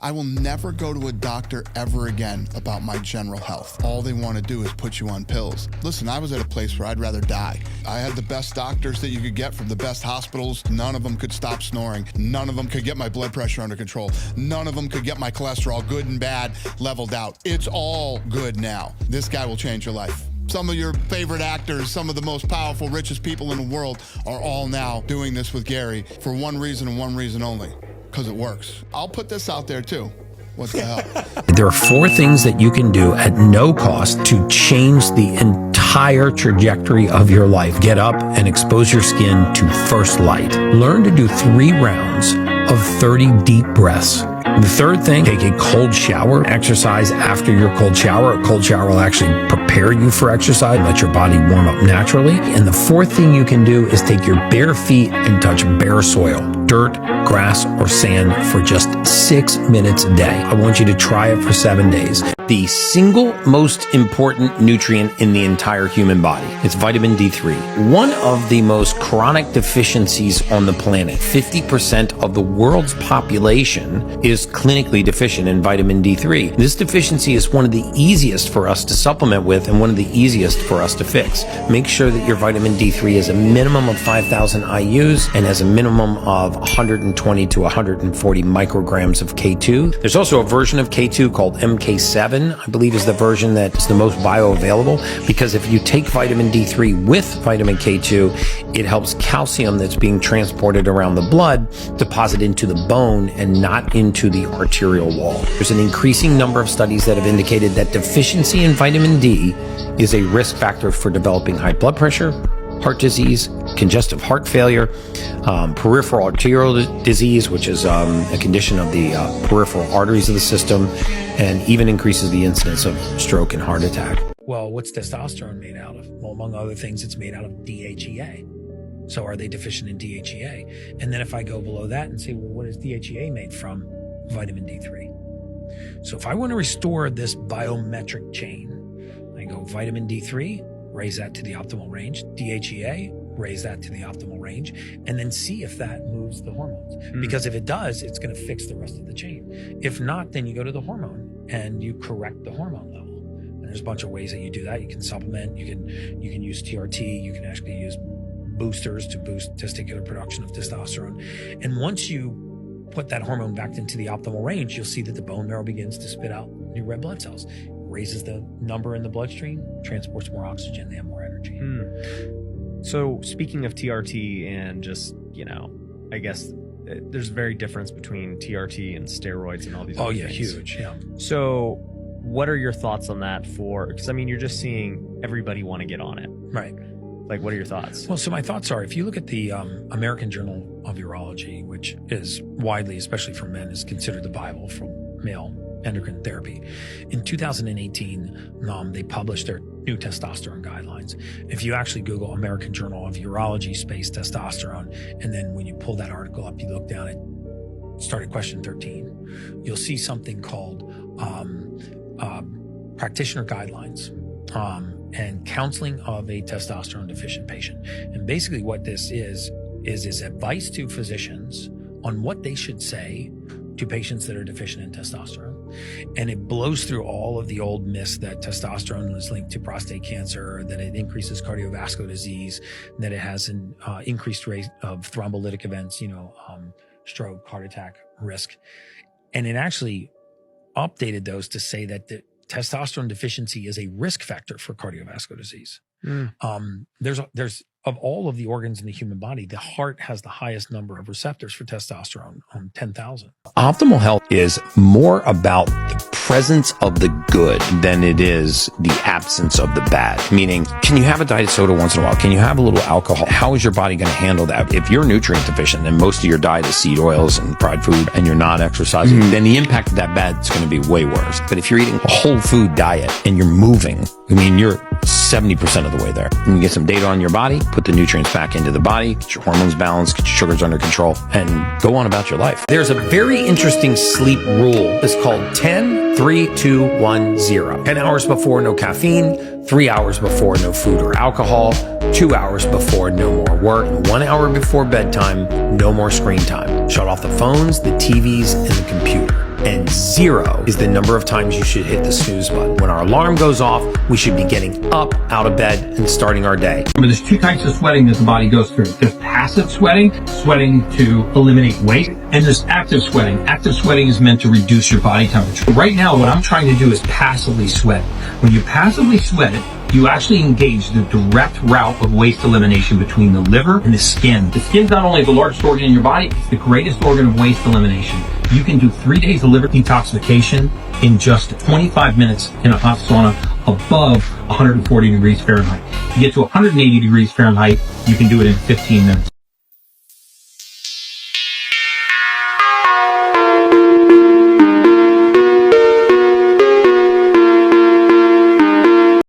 I will never go to a doctor ever again about my general health. All they want to do is put you on pills. Listen, I was at a place where I'd rather die. I had the best doctors that you could get from the best hospitals. None of them could stop snoring. None of them could get my blood pressure under control. None of them could get my cholesterol, good and bad, leveled out. It's all good now. This guy will change your life. Some of your favorite actors, some of the most powerful, richest people in the world are all now doing this with Gary for one reason and one reason only, because it works. I'll put this out there too. What the hell? There are 4 things that you can do at no cost to change the entire trajectory of your life. Get up and expose your skin to first light. Learn to do 3 rounds of 30 deep breaths. The third thing, take a cold shower. Exercise after your cold shower. A cold shower will actually prepare you for exercise, let your body warm up naturally. And the 4th thing you can do is take your bare feet and touch bare soil, dirt, grass, or sand for just 6 minutes a day. I want you to try it for 7 days. The single most important nutrient in the entire human body is vitamin D3. One of the most chronic deficiencies on the planet. 50% of the world's population is clinically deficient in vitamin D3. This deficiency is one of the easiest for us to supplement with and one of the easiest for us to fix. Make sure that your vitamin D3 is a minimum of 5,000 IUs and has a minimum of 120 to 140 micrograms of K2. There's also a version of K2 called MK7, I believe is the version that is the most bioavailable, because if you take vitamin D3 with vitamin K2, it helps calcium that's being transported around the blood deposit into the bone and not into the arterial wall. There's an increasing number of studies that have indicated that deficiency in vitamin D is a risk factor for developing high blood pressure, heart disease, congestive heart failure, peripheral arterial disease, which is a condition of the peripheral arteries of the system, and even increases the incidence of stroke and heart attack. Well, what's testosterone made out of? Well, among other things, it's made out of DHEA. So are they deficient in DHEA? And then if I go below that and say, well, what is DHEA made from? Vitamin D3. So if I want to restore this biometric chain, I go vitamin D3, raise that to the optimal range, DHEA, raise that to the optimal range, and then see if that moves the hormones. Because if it does, it's going to fix the rest of the chain. If not, then you go to the hormone and you correct the hormone level. And there's a bunch of ways that you do that. You can supplement, you can use TRT, you can actually use boosters to boost testicular production of testosterone. And once you put that hormone back into the optimal range, you'll see that the bone marrow begins to spit out new red blood cells. Raises the number in the bloodstream, transports more oxygen, they have more energy. So speaking of TRT and just, I guess there's a very difference between TRT and steroids and all these other things. Huge. Yeah. So what are your thoughts on that because you're just seeing everybody want to get on it. Right. Like, what are your thoughts? Well, so my thoughts are, if you look at the American Journal of Urology, which is widely, especially for men, is considered the Bible for male endocrine therapy. In 2018, they published their new testosterone guidelines. If you actually Google American Journal of Urology space testosterone, and then when you pull that article up, you look down at start at question 13, you'll see something called practitioner guidelines and counseling of a testosterone deficient patient. And basically what this is advice to physicians on what they should say to patients that are deficient in testosterone. And it blows through all of the old myths that testosterone is linked to prostate cancer, that it increases cardiovascular disease, that it has an increased rate of thrombolytic events, stroke, heart attack risk. And it actually updated those to say that the testosterone deficiency is a risk factor for cardiovascular disease. There's of all of the organs in the human body, the heart has the highest number of receptors for testosterone, 10,000. Optimal health is more about the presence of the good than it is the absence of the bad. Meaning, can you have a diet soda once in a while? Can you have a little alcohol? How is your body going to handle that? If you're nutrient deficient and most of your diet is seed oils and fried food and you're not exercising, then the impact of that bad is going to be way worse. But if you're eating a whole food diet and you're moving, you're 70% of the way there. You can get some data on your body, put the nutrients back into the body, get your hormones balanced, get your sugars under control, and go on about your life. There's a very interesting sleep rule. It's called 10, 3, 2, 1, 0. 10 hours before, no caffeine. 3 hours before, no food or alcohol. 2 hours before, no more work. 1 hour before bedtime, no more screen time. Shut off the phones, the TVs, and the computer. and 0 is the number of times you should hit the snooze button. When our alarm goes off, we should be getting up out of bed and starting our day. Remember, there's 2 types of sweating that the body goes through. There's passive sweating, sweating to eliminate weight, and there's active sweating. Active sweating is meant to reduce your body temperature. Right now, what I'm trying to do is passively sweat. When you passively sweat, you actually engage the direct route of waste elimination between the liver and the skin. The skin's not only the largest organ in your body, it's the greatest organ of waste elimination. You can do 3 days of liver detoxification in just 25 minutes in a hot sauna above 140 degrees Fahrenheit. To get to 180 degrees Fahrenheit, you can do it in 15 minutes.